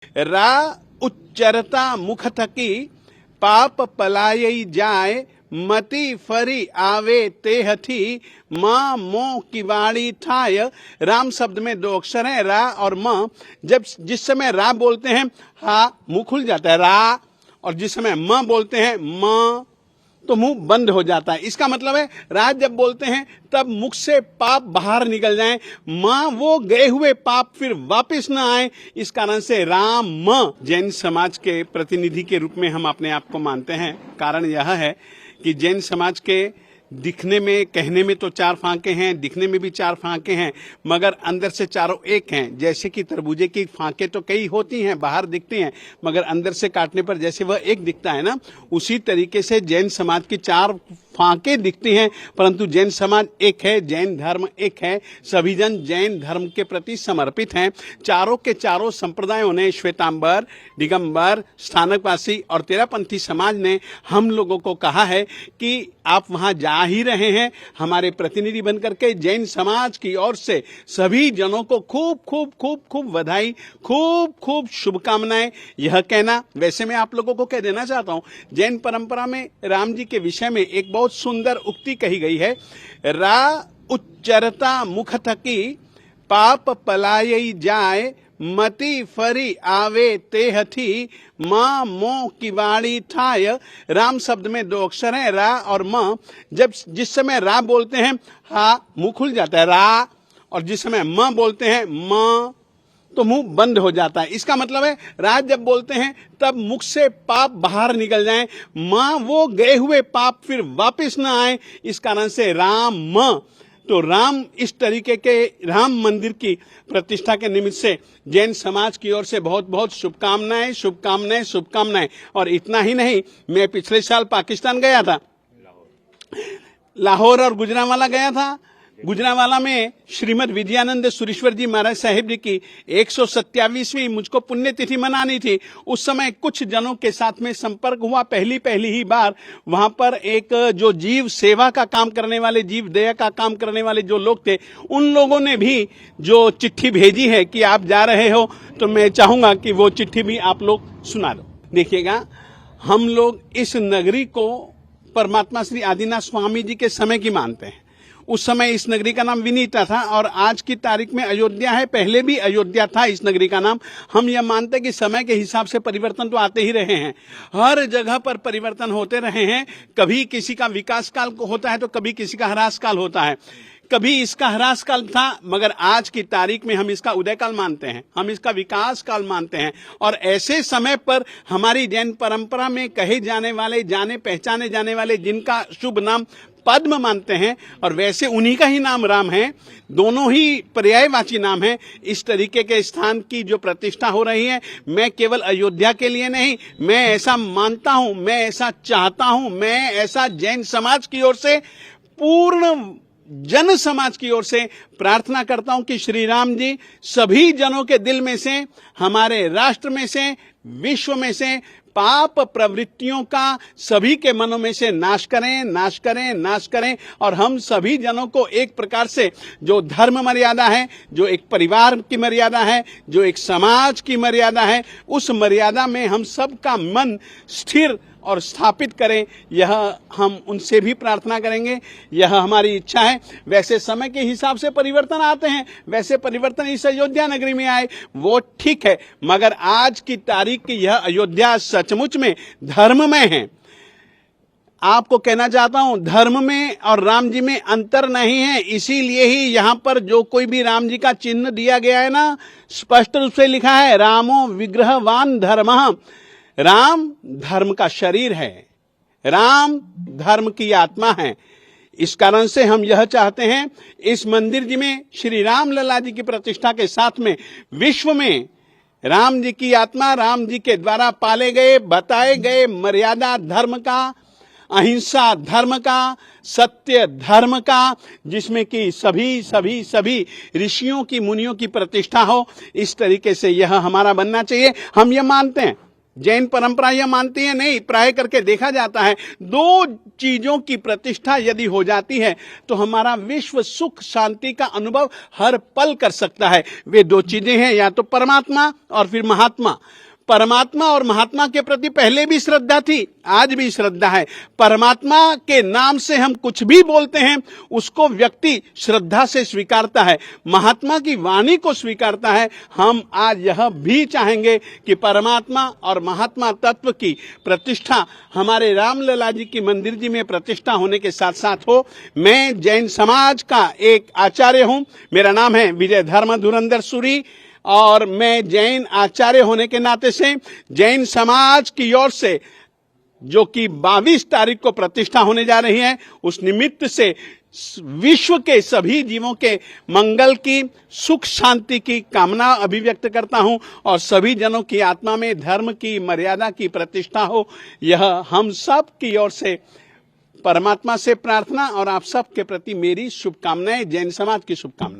रा उच्चरता मुख थकी पाप पलायई जाए मति फरी आवे ते हथी माँ मो की वाणी थाय। राम शब्द में दो अक्षर हैं, रा और म। जब जिस समय रा बोलते हैं हा मुंह खुल जाता है रा, और जिस समय म बोलते हैं म तो मुंह बंद हो जाता है। इसका मतलब है रा जब बोलते हैं तब मुख से पाप बाहर निकल जाएं, मां वो गए हुए पाप फिर वापस ना आए। इस कारण से राम म जैन समाज के प्रतिनिधि के रूप में हम अपने आप को मानते हैं। कारण यह है कि जैन समाज के दिखने में कहने में तो चार फांके हैं, दिखने में भी चार फांके हैं, मगर अंदर से चारों एक हैं। जैसे कि तरबूजे की फांके तो कई होती हैं, बाहर दिखती हैं, मगर अंदर से काटने पर जैसे वह एक दिखता है ना, उसी तरीके से जैन समाज की चार फांके दिखती हैं, परंतु जैन समाज एक है, जैन धर्म एक है। सभी जन जैन धर्म के प्रति समर्पित हैं। चारों के चारों संप्रदायों ने, श्वेतांबर, दिगंबर, स्थानकवासी और तेरापंथी समाज ने हम लोगों को कहा है कि आप वहां जा ही रहे हैं। हमारे प्रतिनिधि बनकर के जैन समाज की ओर से सभी जनों को खूब खूब खूब खूब बधाई, खूब खूब शुभकामनाएं। यह कहना, वैसे मैं आप लोगों को कह देना चाहता हूं, जैन परंपरा में राम जी के विषय में एक बहुत सुंदर उक्ति कही गई है। रा उच्चरता मुख थकी पाप पलायई जाए मति फरी आवे ते हथी माँ मो की वाणी थाय। राम शब्द में दो अक्षर हैं, रा और म। जब जिस समय रा बोलते हैं हा मुंह खुल जाता है रा, और जिस समय म बोलते हैं म तो मुंह बंद हो जाता है। इसका मतलब है रा जब बोलते हैं तब मुख से पाप बाहर निकल जाएं, मां वो गए हुए पाप फिर वापस ना आए। इस कारण से राम म। तो राम इस तरीके के राम मंदिर की प्रतिष्ठा के निमित्त से जैन समाज की ओर से बहुत बहुत शुभकामनाएं, शुभकामनाएं, शुभकामनाएं। और इतना ही नहीं, मैं पिछले साल पाकिस्तान गया था, लाहौर और गुजरांवाला गया था। गुजरांवाला में श्रीमद विद्यानंद सुरेश्वर जी महाराज साहिब जी की 127वीं मुझको पुण्यतिथि मनानी थी। उस समय कुछ जनों के साथ में संपर्क हुआ, पहली ही बार। वहां पर एक जो जीव सेवा का काम करने वाले, जीव दया का काम करने वाले जो लोग थे, उन लोगों ने भी जो चिट्ठी भेजी है कि आप जा रहे हो, तो मैं चाहूंगा कि वो चिट्ठी भी आप लोग सुना दो। देखिएगा, हम लोग इस नगरी को परमात्मा श्री आदिनाथ स्वामी जी के समय की मानते हैं। उस समय इस नगरी का नाम विनीता था और आज की तारीख में अयोध्या है। पहले भी अयोध्या था इस नगरी का नाम। हम यह मानते हैं कि समय के हिसाब से परिवर्तन तो आते ही रहे हैं, हर जगह पर परिवर्तन होते रहे हैं। कभी किसी का विकास काल होता है तो कभी किसी का ह्रास काल होता है। कभी इसका ह्रास काल था, मगर आज की तारीख में हम इसका उदय काल मानते हैं, हम इसका विकास काल मानते हैं। और ऐसे समय पर हमारी जैन परंपरा में कहे जाने वाले, जाने पहचाने जाने वाले, जिनका शुभ नाम पद्म मानते हैं, और वैसे उन्हीं का ही नाम राम है, दोनों ही पर्यायवाची नाम है। इस तरीके के स्थान की जो प्रतिष्ठा हो रही है, मैं केवल अयोध्या के लिए नहीं, मैं ऐसा मानता हूं, मैं ऐसा चाहता हूं, मैं ऐसा जैन समाज की ओर से, पूर्ण जन समाज की ओर से प्रार्थना करता हूं कि श्री राम जी सभी जनों के दिल में से, हमारे राष्ट्र में से, विश्व में से पाप प्रवृत्तियों का सभी के मनों में से नाश करें, नाश करें, नाश करें। और हम सभी जनों को एक प्रकार से जो धर्म मर्यादा है, जो एक परिवार की मर्यादा है, जो एक समाज की मर्यादा है, उस मर्यादा में हम सबका मन स्थिर और स्थापित करें। यह हम उनसे भी प्रार्थना करेंगे, यह हमारी इच्छा है। वैसे समय के हिसाब से परिवर्तन आते हैं, वैसे परिवर्तन इस अयोध्या नगरी में आए वो ठीक है, मगर आज की तारीख की यह अयोध्या सचमुच में धर्ममय है। आपको कहना चाहता हूं, धर्म में और राम जी में अंतर नहीं है। इसीलिए ही यहां पर जो कोई भी राम जी का चिन्ह दिया गया है ना, स्पष्ट रूप से लिखा है रामो विग्रहवान धर्मः। राम धर्म का शरीर है, राम धर्म की आत्मा है। इस कारण से हम यह चाहते हैं, इस मंदिर जी में श्री राम लला जी की प्रतिष्ठा के साथ में विश्व में राम जी की आत्मा, राम जी के द्वारा पाले गए, बताए गए मर्यादा धर्म का, अहिंसा धर्म का, सत्य धर्म का, जिसमें कि सभी ऋषियों की, मुनियों की प्रतिष्ठा हो, इस तरीके से यह हमारा बनना चाहिए। हम यह मानते हैं जैन परंपरा यह मानती है नहीं, प्राय करके देखा जाता है दो चीजों की प्रतिष्ठा यदि हो जाती है तो हमारा विश्व सुख शांति का अनुभव हर पल कर सकता है। वे दो चीजें हैं, या तो परमात्मा और फिर महात्मा। परमात्मा और महात्मा के प्रति पहले भी श्रद्धा थी, आज भी श्रद्धा है। परमात्मा के नाम से हम कुछ भी बोलते हैं उसको व्यक्ति श्रद्धा से स्वीकारता है, महात्मा की वाणी को स्वीकारता है। हम आज यह भी चाहेंगे कि परमात्मा और महात्मा तत्व की प्रतिष्ठा हमारे रामलला जी की मंदिर जी में प्रतिष्ठा होने के साथ साथ हो। मैं जैन समाज का एक आचार्य हूं, मेरा नाम है विजय धर्म धुरंधर सूरी, और मैं जैन आचार्य होने के नाते से जैन समाज की ओर से जो कि 22 तारीख को प्रतिष्ठा होने जा रही है, उस निमित्त से विश्व के सभी जीवों के मंगल की, सुख शांति की कामना अभिव्यक्त करता हूं और सभी जनों की आत्मा में धर्म की, मर्यादा की प्रतिष्ठा हो, यह हम सब की ओर से परमात्मा से प्रार्थना और आप सब के प्रति मेरी शुभकामनाएं, जैन समाज की शुभकामनाएं।